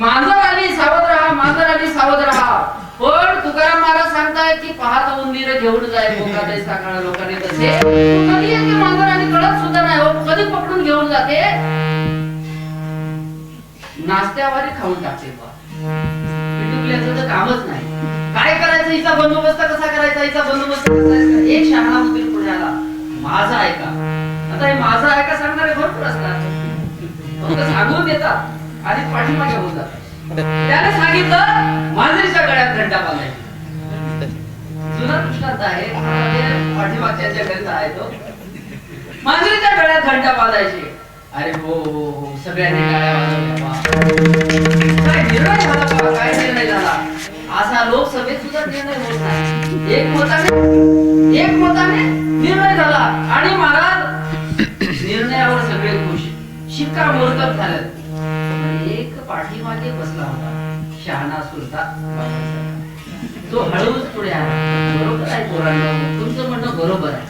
मांजर आली सावध राहा, मांजर आली सावध राहा. पण तुकाराम महाराज सांगतायत की पाहत उंदीर घेऊन जाय पोकादे सकाळ लोकांनी तसे कधी येते मांजर आणि कळत सुद्धा नाही हो, कधी पकडून घेऊन जाते नाश्त्यावारी खाऊन टाकते. पिटुकल्याचं तर कामच नाही. काय करायचं, हिचा बंदोबस्त कसा करायचा, हिचा बंदोबस्त कसा करायचा. एक शहाणा उंदीर पुढे आला, माझा ऐका. आता हे माझा ऐका सांगणारे भरपूर असतात, फक्त सांगून देतात आणि पाठीमागे होऊन जातात. त्याने सांगितलं मांजरीच्या गळ्यात घंटा बांधायची. जुना दृष्टांत आहे, पाठीमागच्या ग्रंथ आहे तो. मांजरीच्या गळ्यात घंटा बांधायची. अरे हो हो हो, सगळ्यांनी टाळ्या वाजवल्या. काय निर्णय झाला बाबा, काय निर्णय झाला. असा लोकसभेत सुद्धा निर्णय होत नाही. एक मताने निर्णय झाला आणि महाराज निर्णयावर सगळे खुश, शिक्कामोर्तब झालं. एक पाठीमागे बसला होता शहाणा सुलतान, तो हळूच पुढे आला. बरोबर आहे पोरांनो, तुमचं म्हणणं बरोबर आहे,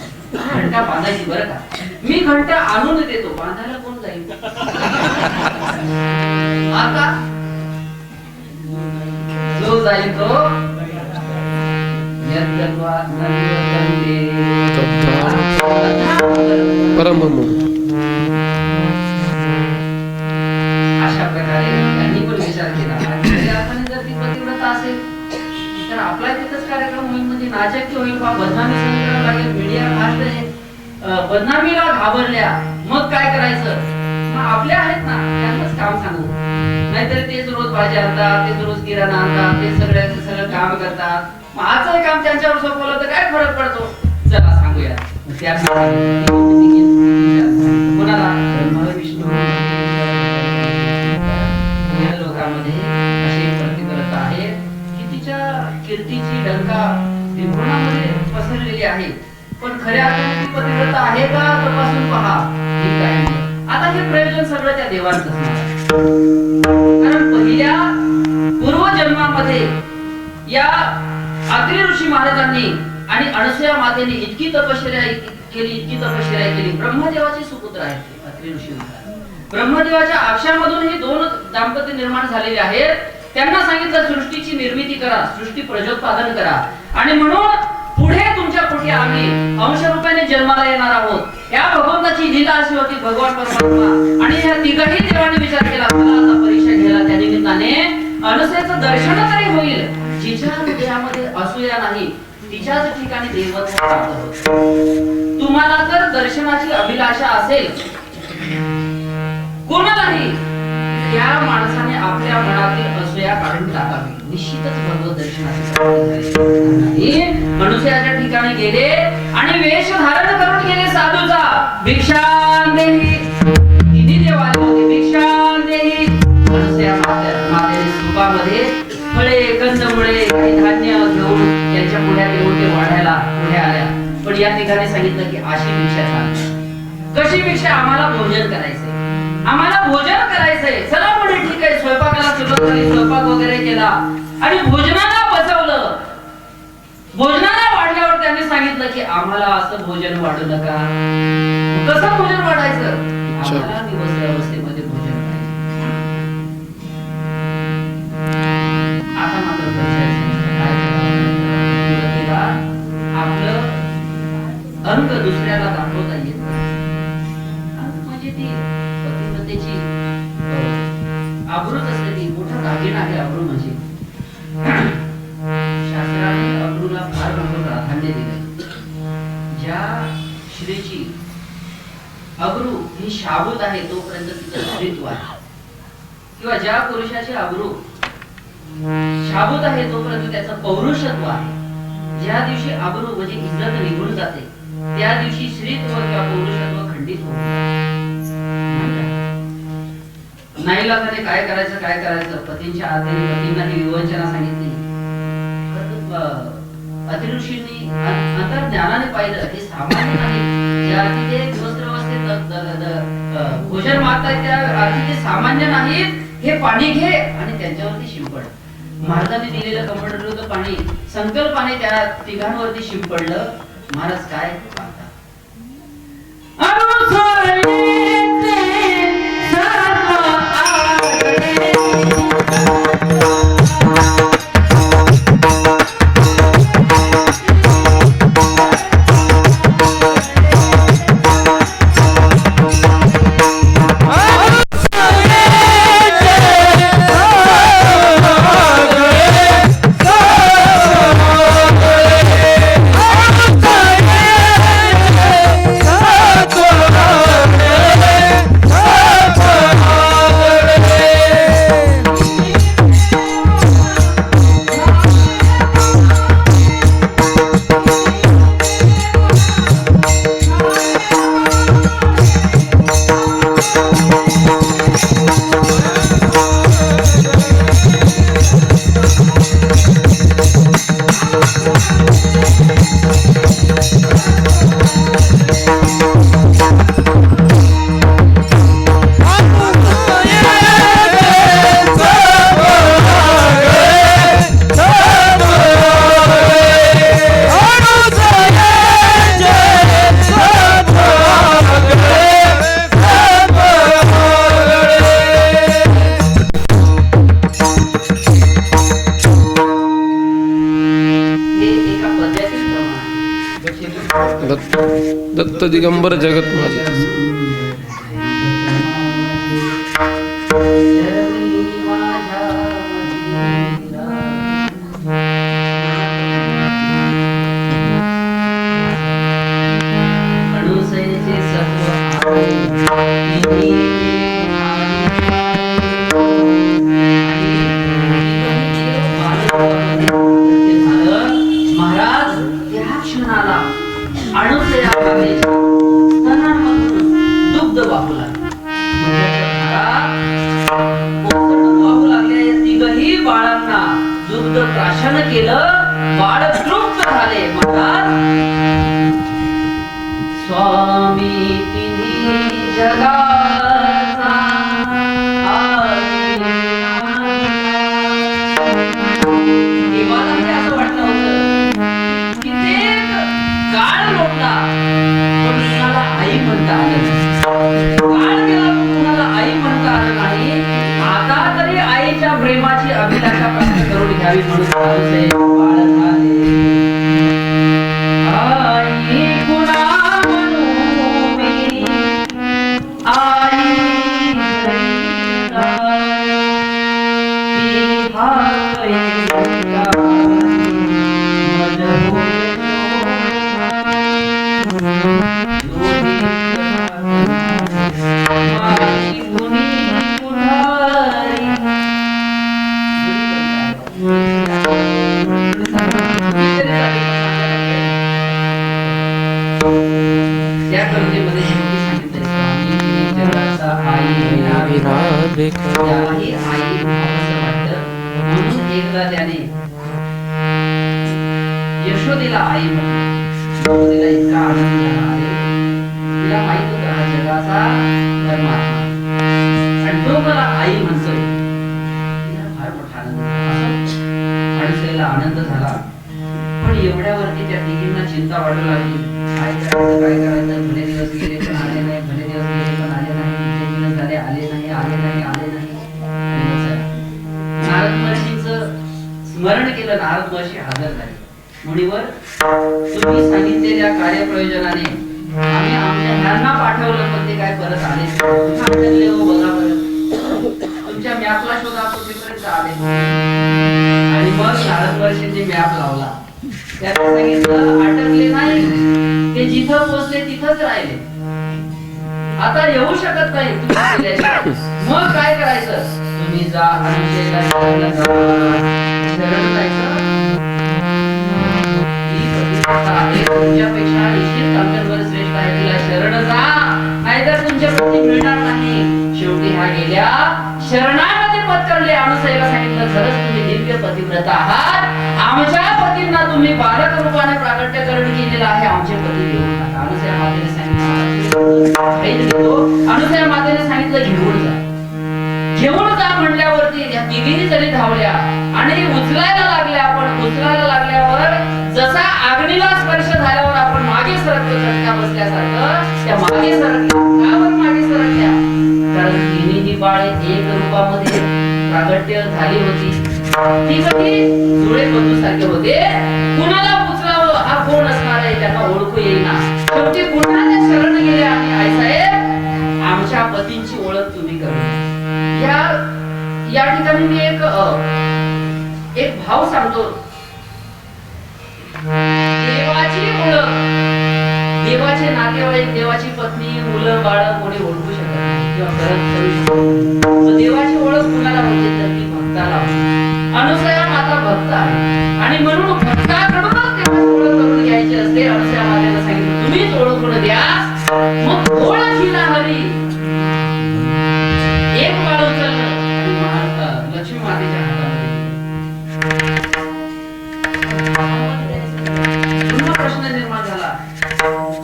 घंटा बांधायची बरं का. मी घंटा आणून देतो, बांधायला कोण जाईल. आता जो जाईल तो अशा प्रकारे त्यांनी पण विचार केला. जर ती पतिव्रता असेल तर आपला तिथंच कार्यक्रम होईल, म्हणजे नाचक्य होईल बा, बदनामी सांगितलं लागेल. मीडिया फास्ट आहे, बदनामीला घाबरल्या मग काय करायचं. मग आपल्या आहेत ना, त्यांनाच काम सांगू. नाहीतर तेच रोज भाजी आणतात, तेच रोज किराणा आणतात, ते सगळं काम करतात. मग आजचं काम त्यांच्यावर सोपवलं तर काय फरक पडतो. चला सांगूया. कोणाला विष्णू लोकांमध्ये अशी प्रतिबद्धता आहे की तिच्या कीर्तीची डंका त्रिभुवनामध्ये पसरलेली आहे. पण खऱ्या अर्थाने ती पतिव्रता आहे का तपासून पहा. ठीक आहे. आता हे प्रयोजन सगळं त्या देवांचं असणार. कारण पहिल्या पूर्वजन्मामध्ये या अत्रि ऋषी महाराजांनी आणि अनसूया मातेने इतकी तपश्चर्या केली. ब्रह्मदेवाचे सुपुत्र आहेत अत्रि ऋषी महाराज. ब्रह्मदेवाच्या आक्षामधून हे दोन दाम्पत्य निर्माण झालेले आहेत. त्यांना सांगितलं सृष्टीची निर्मिती करा, सृष्टी प्रजोत्पादन करा, आणि म्हणून पुढे तुमच्या पोटी आम्ही अंश रूपाने जन्माला येणार आहोत. या भगवंताची लीला अशी होती. भगवान परमात्मा आणि या तिघही देवांनी विचार केला, मला आता परीक्षा घ्यायला. त्या निमित्ताने अनसूयाचं दर्शन तरी होईल. जिच्या हृदयामध्ये असूया नाही तिच्याच ठिकाणी देवत्व प्राप्त होते. तुम्हाला जर दर्शनाची अभिलाषा असेल कोणालाही, त्या माणसाने आपल्या मनातील असूया काढून टाकावी. निश्चितच भगवत दर्शनाची अनसूयाच्या ठिकाणी गेले आणि वेश धारण करून गेले साधूचा. भिक्षां देहि, तिन्ही देव आले होते. भिक्षां देहि. अनसूया मातेने स्तूपामध्ये फळे, कंदमुळे, काही धान्य घेऊन त्यांच्या पुढ्यात येऊन ते वाढायला पुढे आल्या. पण या ठिकाणी सांगितलं की अशी भिक्षा सांग. कशी भिक्षा. आम्हाला भोजन करायचंय, आम्हाला भोजन करायचंय. चला म्हणे ठीक आहे. स्वयंपाकाला सुरुवात झाली, स्वयंपाक वगैरे केला आणि भोजनाला बसवलं. भोजनाला वाढल्यावर त्यांनी सांगितलं की आम्हाला असं भोजन वाढू नका. कसं भोजन वाढायचं. आम्हाला दिवस व्यवस्थेमध्ये भोजन करायचं. आता मात्र आपलं अंक दुसऱ्याला दाखवता येत म्हणजे ती पतिव्रतेची अब्रूच असलेली मोठा दागिना आहे. अब्रू म्हणजे शास्त्राने अब्रूला फार मोठं प्राधान्य दिलं. ज्या स्त्रीची अब्रू ही शाबूत आहे तोपर्यंत तिचं स्त्रीत्व आहे, किंवा ज्या पुरुषाची अब्रू शाबूत आहे तोपर्यंत त्याचं पौरुषत्व आहे. ज्या दिवशी अब्रू म्हणजे इज्जत निघून जाते त्या दिवशी स्त्रीत्व किंवा पौरुषत्व खंडित होते. नाईलाजाने काय करायचं. पतींच्या आज्ञेने पतींना ही विवंचना सांगितली. अत्रि ऋषींनी अंतर्ज्ञानाने पाहिलं हे सामान्य नाही. ज्या अर्थी ते व्यवस्थित भोजन मागतायत त्या अर्थी ते सामान्य नाहीत. हे पाणी घे आणि त्यांच्यावरती शिंपड. महाराजांनी दिलेलं कमंडलूचं पाणी संकल्पाने त्या तिघांवरती शिंपडलं. महाराज काय पाहता दत्त दिगंबर जगत माझे. प्रेमाची अभिलाषा प्राप्त करून घ्यावी म्हणून यशोदेला आई म्हटलं. तिला इतका आनंद झाला आहे. तिला माहित होता हा जगाचा परमात्मा आणि तो मला आई म्हणतोय. तिला फार मोठा आनंद झाला. अडुसरीला आनंद झाला. पण एवढ्यावरती त्या तिघींना चिंता वाटू लागली. काय करायचं काय करायचं. भले दिवस गेले पण आले नाही. भले दिवस गेले पण आले नाही. इतके दिवस झाले आले नाही आले नाही आले नाही. नारद महर्षींचं स्मरण केलं. नारद महर्षी हजर झाले. मुनीवर तुम्ही सांगितलेल्या कार्यप्रयोजनाने आम्ही आमच्या ह्यांना पाठवलं पण ते काय परत आले नाही. बघा बरं तुमच्या मॅपला शोधा कुठेपर्यंत आले. आणि मग नारद महर्षींनी मॅप लावला. त्यात सांगितलं अटकले नाही. ते जिथं पोहोचले तिथंच राहिले. आता येऊ शकत नाही तुम्ही. मग काय करायचं. तुम्ही जा अनुशेला शरण जायचं. तुमच्यापेक्षा निश्चित आमच्यावर श्रेष्ठ आहे. तिला शरण जा नाहीतर तुमच्या पती मिळणार नाही. शेवटी ह्या गेल्या शरणामध्ये पत्करले. अनुसयाला सांगितलं खरंच तुम्ही दिव्य पतिव्रता आहात. आमच्या पतींना तुम्ही बालक रूपाने प्राकट्य करून केलेलं आहे. आमचे पती घेऊन टाका. अनुसया मातेने सांगितलं. अनुसया मातेने सांगितलं घेऊन जा. घेऊन जा म्हणल्यावरती या तिघींनी जरी धावल्या आणि उचलायला लागल्या. पण उचलायला लागल्यावर जसा अग्नीला स्पर्श झाल्यावर आपण मागे सरकतो चटका बसल्यासारखं त्या मागे सरकल्या. का बरं मागे सरकल्या. कारण तिन्ही बाळे एक रूपामध्ये प्रागट्य झाली होती. ती कधी जुळे बंधू सारखे होते. कुणाला उचलावं हा कोण असणार आहे त्यांना ओळखू येईना. शेवटी पुन्हा त्या शरण गेल्या आणि आई साहेब आमच्या पतींची ओळख तुम्ही करून या ठिकाणी मी एक भाव सांगतो. देवाची ओळख. देवाचे नातेवाईक देवाची पत्नी मुलं बाळ कोणी ओळखू शकत नाही किंवा करत तरी. देवाची ओळख कुणाला होते तर ती भक्ताला होते. अनुसया माता भक्त आहे आणि म्हणून भक्ताकडूनच देवाची ओळख करून घ्यायची असते. अनुसया मातेला सांगितलं तुम्हीच ओळखून द्या. मग ओळखीला हरी एक बाळ उचललं आणि लक्ष्मी मातेच्या हातामध्ये प्रश्न निर्माण झाला.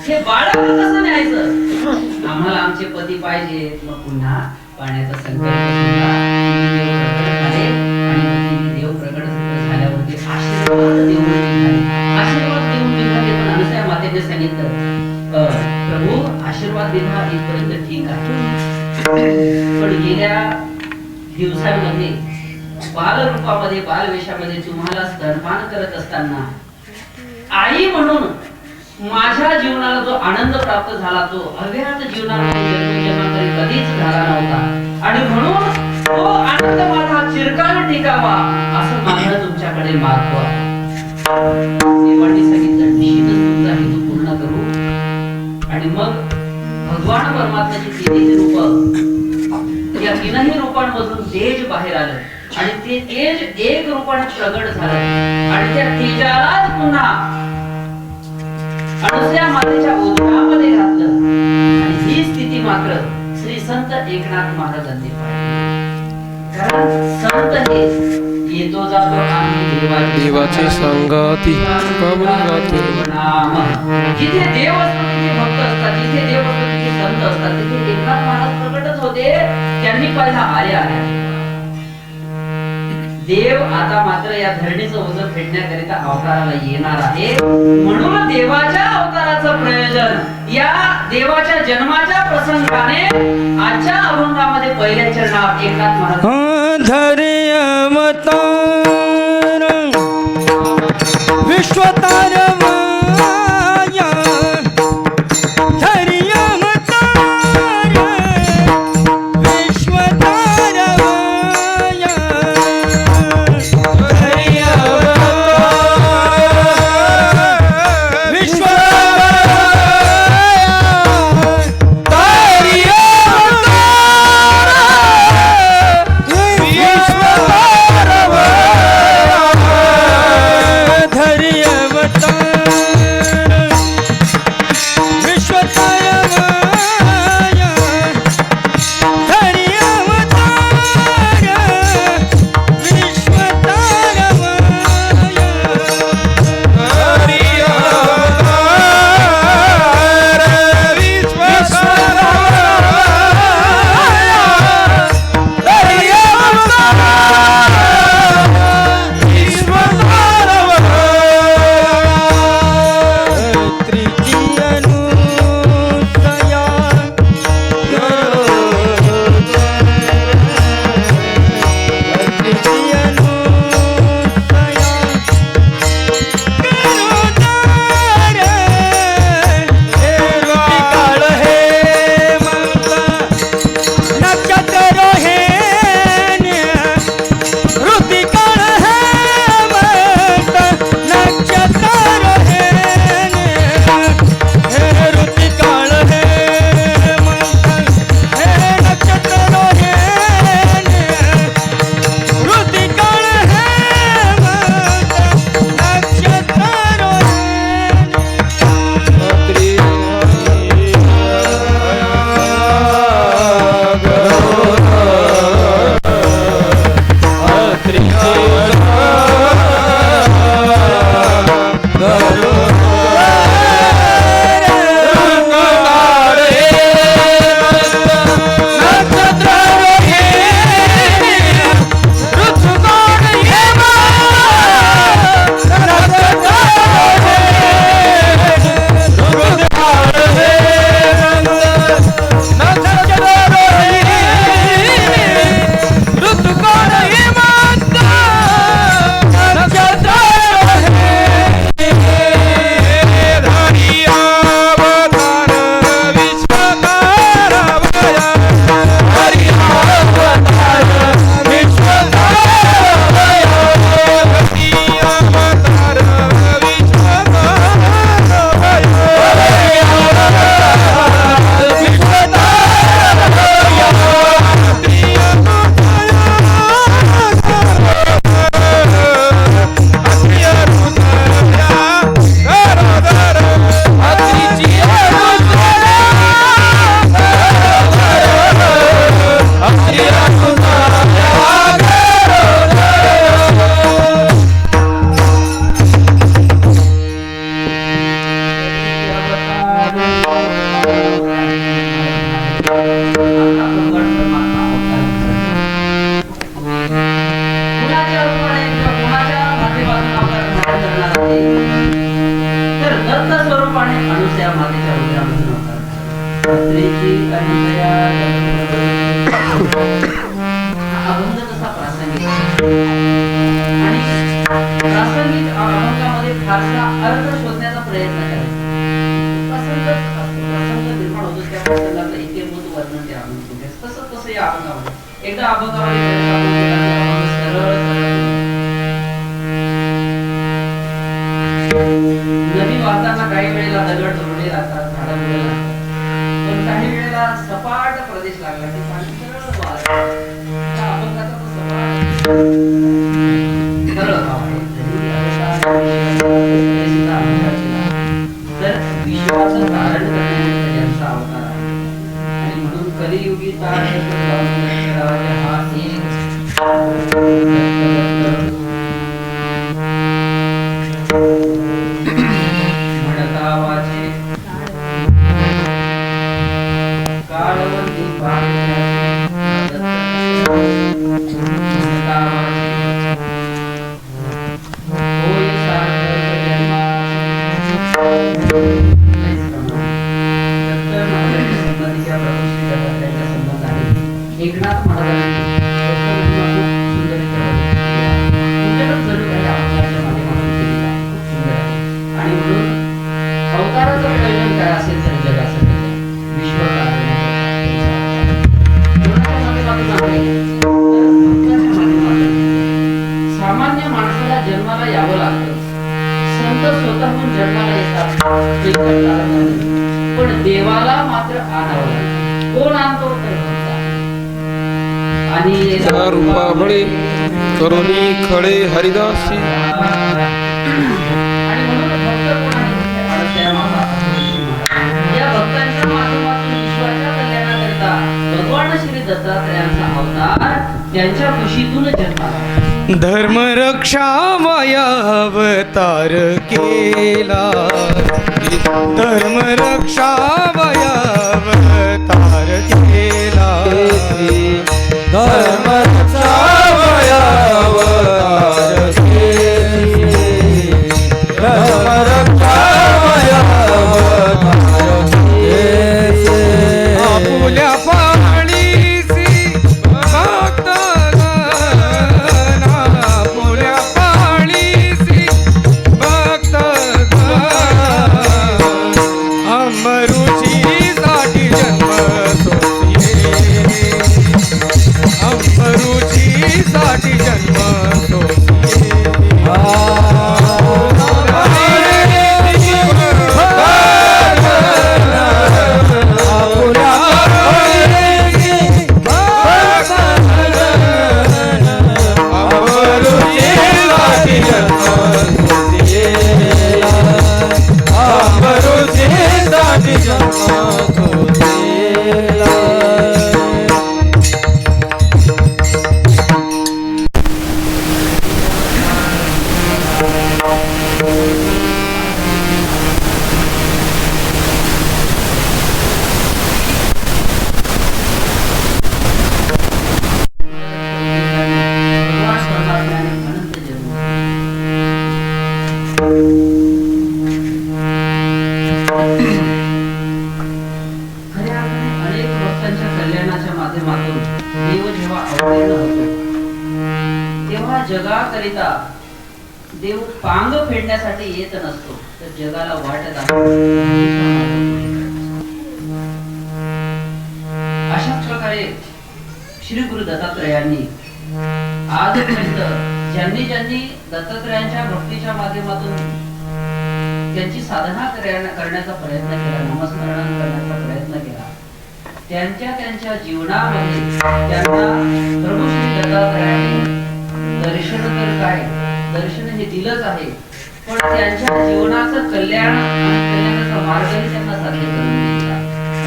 हे बाळ कसं न्यायचं. आम्हाला आमचे पती पाहिजे. मग पुन्हा पाण्याचा संकल्प झाले आणि देव प्रकट झाल्यावरती आशीर्वाद देऊन निघाले. पण अनुसया मातेने सांगितलं प्रभू आशीर्वाद देणं इथपर्यंत ठीक आहे. पण गेल्या दिवसांमध्ये बाल रूपामध्ये बाल वेशामध्ये तुम्हाला स्तनपान करत असताना आई म्हणून माझ्या जीवनाला जो आनंद प्राप्त झाला तो अव्याहत जीवनामध्ये जन्मजन्मांतरी कधीच झाला नव्हता आणि म्हणून तो आनंद माझा चिरकाल टिकावा असं माझं तुमच्याकडे मागतो आहे. देवांनी सांगितलं निश्चितच तुमचा हेतू पूर्ण करू. आणि मग भगवान परमात्म्याची तिन्ही रूप, या तीनही रूपांमधून तेज बाहेर आलं आणि ते तेज एक रूपाने प्रगट झालं आणि त्या तेजालाच पुन्हा अनुसया मातेच्या उदरामध्ये घातलं. आणि ही स्थिती मात्र श्री संत एकनाथ महाराजांनी पाहिली. कारण संत हे येतो जातो आणि देवाची संगती पावन गातो. जिथे देव असतो तिथे भक्त असतात, जिथे देव असतो तिथे संत असतात. तिथे एकनाथ महाराज प्रकटच होते. त्यांनी पहिला आर्या देव आता मात्र या धरणीचं ओझं फेडण्याकरिता अवताराला येणार आहे. म्हणून देवाच्या अवताराचं प्रयोजन या देवाच्या जन्माच्या प्रसंगाने आजच्या अभंगामध्ये पहिल्या चरणात एकनाथ महाराज धरी अवतार विश्वतार माया धरी अवतार विश्वतार माया धरी अवतार विश्वतार धरी प्रासंगिक अभंगामध्ये फारसा अर्थ शोधण्याचा प्रयत्न करायचा. त्याला इतिमत वर्णन ते अभंग तुझ्यास तसं तसं या अभंगामध्ये एकदा अभंगामध्ये त्याने सांगून दिला की अभंग सरळ नदी वाहताना काही वेळेला दगड तोडले लागतात, झाडं मुळे लागतात, पण काही वेळेला सपाट प्रदेश लागला की पाणी सरळ वाहतं. त्या अभंगाचा तो सपाट सरळ भाव आहे. तर विश्वाचं धारण करण्याचा यांचा अवतार आहे आणि म्हणून कलियुगी ताळ हा एक म्हणता वाचे काळवंती म्हणता वाचे होय सार्थक जन्माचे संबंध आहे. एकनाथ महाराजांनी सुंदर जणू काही अवताराच्या माध्यमातून केलेला आहे. खूप सुंदर आहे आणि म्हणून अवताराचं प्रयोजन काय असेल तर जगासाठी विश्व सामान्य माणसाला जन्माला यावं लागतं. संत स्वतःहून जन्माला येतात ते करता नाही, पण देवाला मात्र आणावं लागतं. कोण आणतो तर भक्त. आणि रूपा बळे करुणी खळे हरिदासी. आणि म्हणून भक्त कोण आहे? अडत्या माता या भक्तांच्या माध्यमातून विश्वाच्या कल्याणाकरिता भगवान श्री दत्तात्रयांचा अवतार त्यांच्या कुशीतून जन्माला. धर्म रक्षावया अवतार केला, धर्म रक्षावया अवतार केला, धर्म रक्षावया अवतार केला, धर्म रक्षावया अवतार केला. आपुल्या पाणीसी भक्त साठी जन्म जगाकरिता देव पांग फेडण्यासाठी येत नसतो, तर जगाला वाट दाखवतो. अशाच प्रकारे श्री गुरु दत्तात्रयांनी आजपर्यंत ज्यांनी ज्यांनी दत्तात्रयांच्या भक्तीच्या माध्यमातून त्यांची साधना करण्याचा प्रयत्न केला, नामस्मरण करण्याचा प्रयत्न केला, त्यांच्या त्यांच्या जीवनामध्ये त्यांना प्रभू श्री दत्तात्रयांनी दर्शन तर काय, दर्शन हे दिलंच आहे, पण त्यांच्या जीवनाचं कल्याण आणि कल्याणाचा मार्गही त्यांना साध्य करून दिला.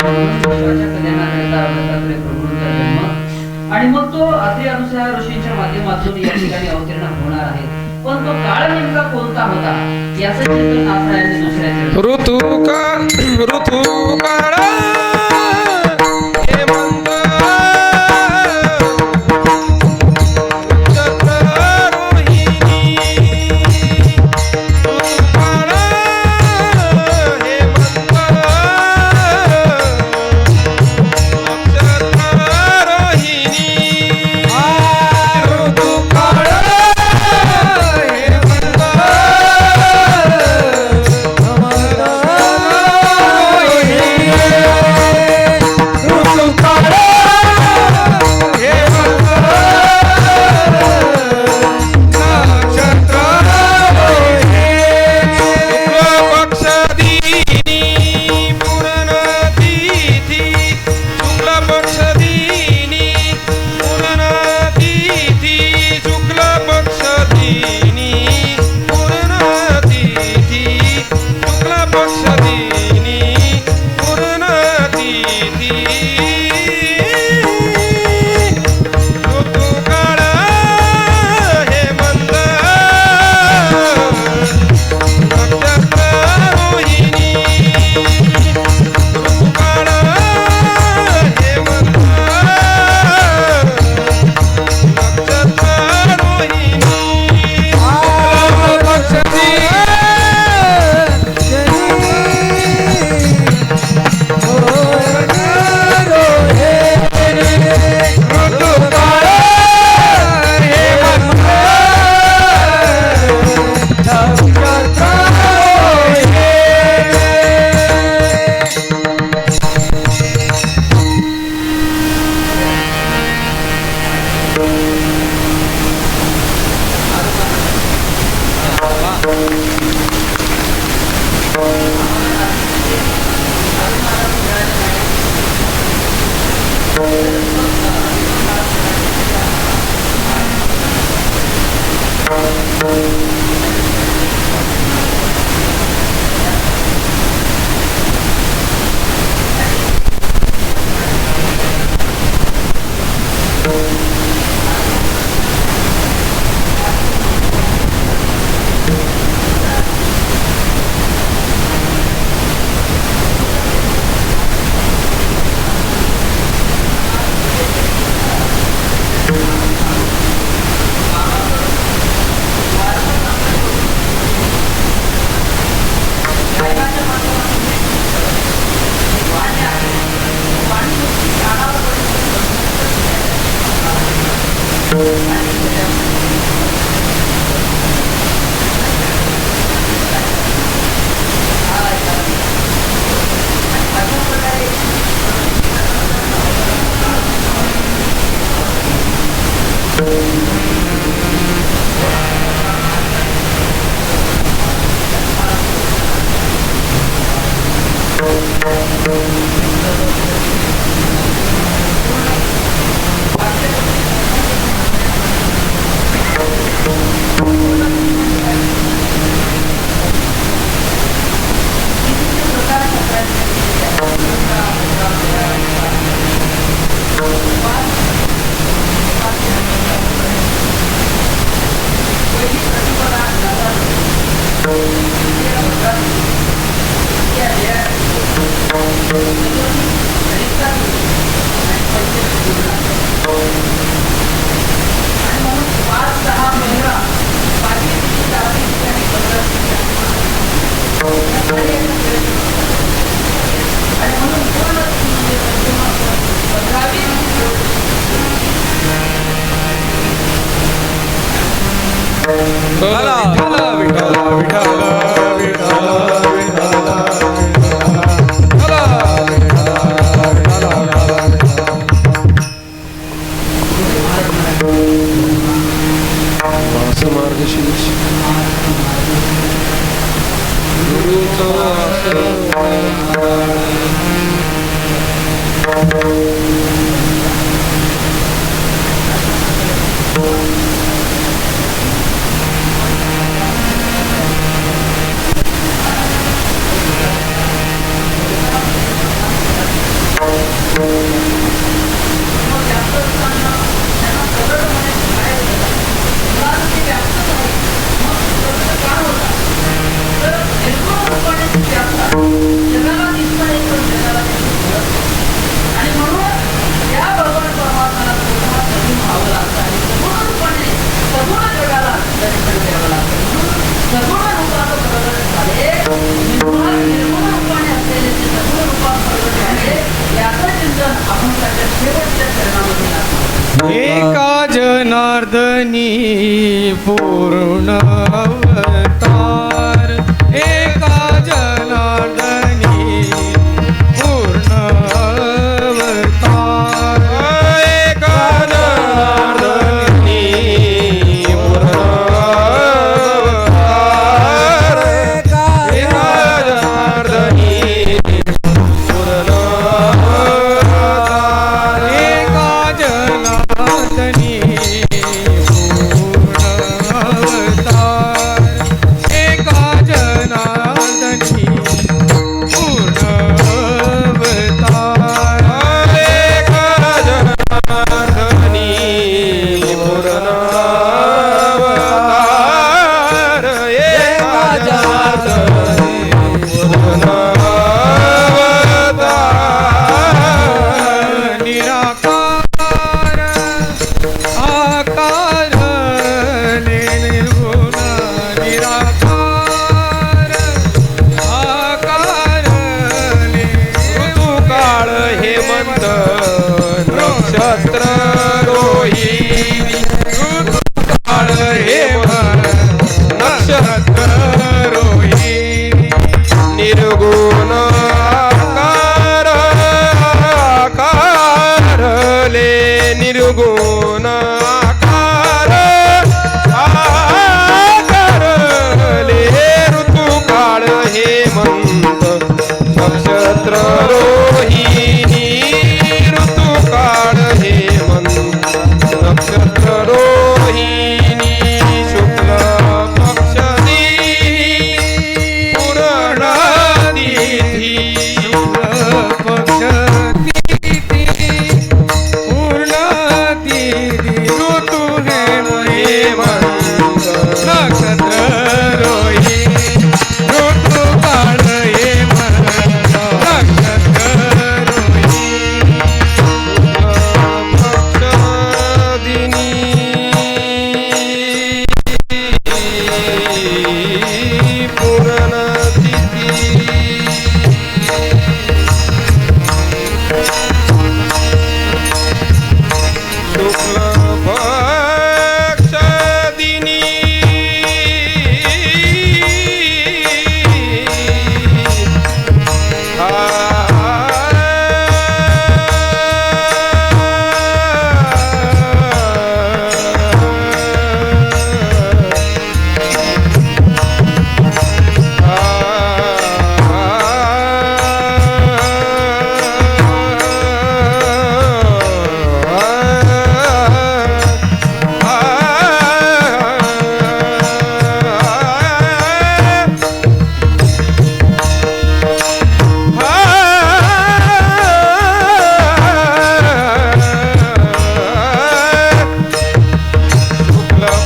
म्हणून विश्वाच्या कल्याणाकरिता दत्तात्रय प्रभूंचा जन्म आणि मग तो अत्रि अनुसूया ऋषींच्या माध्यमातून या ठिकाणी अवतीर्ण होणार आहे. पण तो काळ नेमका कोणता होता याचं चिंतन नाथरायांनी दुसऱ्याच्या ऋतू काळ विठ्ठला विठ्ठला विठ्ठला विठ्ठला मार्गशीर्ष गुरुचा एका जनार्दनी पूर्ण अवतार एका जनार्दनी पूर्ण अवतार एका जनार्दनी पूर्ण अवतार एका जनार्दनी पूर्ण अवतार एका जनार्दनी नक्षत्र रोहिणी ऋतुकाळ हेमंत नक्षत्र रोहिणी निर्गुण आकार आकारले निर्गुण आकार आकारले ऋतुकाळ हेमंत नक्षत्र रोहिणी ऋतुकाळ हेमंत नक्षत्र रोहिणी शुक्ल पक्षनी पूर्ण तिथी शुक्ल पक्ष तिथी पूर्ण तिथी ऋतु हेमंत नक्षत्र रोहिणी ऋतुकाळ हेमंत नक्षत्र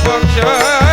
पक्ष